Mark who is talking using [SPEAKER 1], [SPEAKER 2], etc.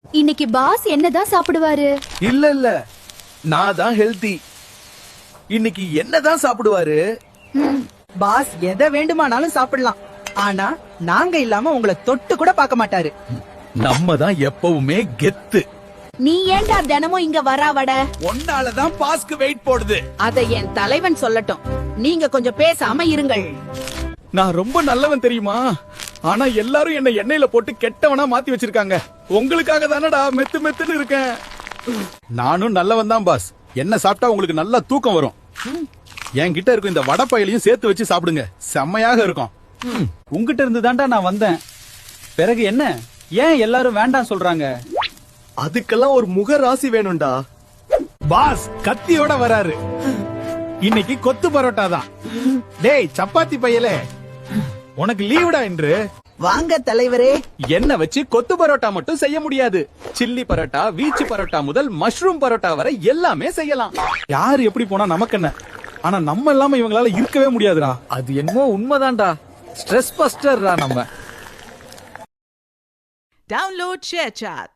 [SPEAKER 1] இன்னைக்கு பாஸ் என்னதான் சாப்பிடுவாரு?
[SPEAKER 2] இல்ல நான் தான் ஹெல்தி. இன்னைக்கு என்னதான் சாப்பிடுவாரு?
[SPEAKER 3] பாஸ் எதை வேண்டுமானாலும் சாப்பிடலாம், ஆனா நாங்க இல்லாம உங்களை தொட்டு கூட பார்க்க மாட்டாரு.
[SPEAKER 2] நம்ம தான் எப்பவுமே கெத்து.
[SPEAKER 4] நீ ஏண்டா தினமும் இங்க வராவட?
[SPEAKER 2] ஒன்னாலதான் பாஸ்க்கு வெயிட் போடுது.
[SPEAKER 4] அதை என் தலைவன் சொல்லட்டும். நீங்க கொஞ்சம் பேசாம இருங்கள்.
[SPEAKER 2] நான் ரொம்ப நல்லவன் தெரியுமா? ஆனா எல்லாரும் என்ன எண்ணெயில போட்டு கெட்டவனா மாத்தி வச்சிருக்காங்க. உங்களுக்காக தானடா மெத்து மெத்துன்னு இருக்கேன். நானும் நல்லவன் தான் பாஸ். என்ன சாப்பிட்டா உங்களுக்கு நல்லா தூக்கம் வரும். என்கிட்ட இருக்கும் இந்த வடப்பயிலையும் சேர்த்து வச்சு சாப்பிடுங்க, செம்மையாக இருக்கும்.
[SPEAKER 5] உங்ககிட்ட இருந்து தான்டா நான் வந்தேன். பிறகு என்ன, ஏன் எல்லாரும் வேண்டாம் சொல்றாங்க?
[SPEAKER 6] அதுக்கெல்லாம் ஒரு முக ராசி வேணும்டா.
[SPEAKER 2] பாஸ் கத்தியோட வராரு. இன்னைக்கு கொத்து பரோட்டா தான். டேய் சப்பாத்தி பையலே, உனக்கு லீவுடா என்று.
[SPEAKER 3] வாங்க தலைவரே.
[SPEAKER 2] என்ன வச்சு கொத்து பரோட்டா மட்டும் செய்ய முடியாது. சில்லி பரோட்டா, வீச்சு பரோட்டா முதல் மஷ்ரூம் பரோட்டா வரை எல்லாமே செய்யலாம். யாரு எப்படி போனா நமக்கு என்ன, ஆனா நம்ம இல்லாம இவங்களால இருக்கவே முடியாதுடா.
[SPEAKER 5] அது என்னமோ உண்மைதான்டா. ஸ்ட்ரெஸ் பஸ்டர்ரா நம்ம.
[SPEAKER 7] Download ShareChat.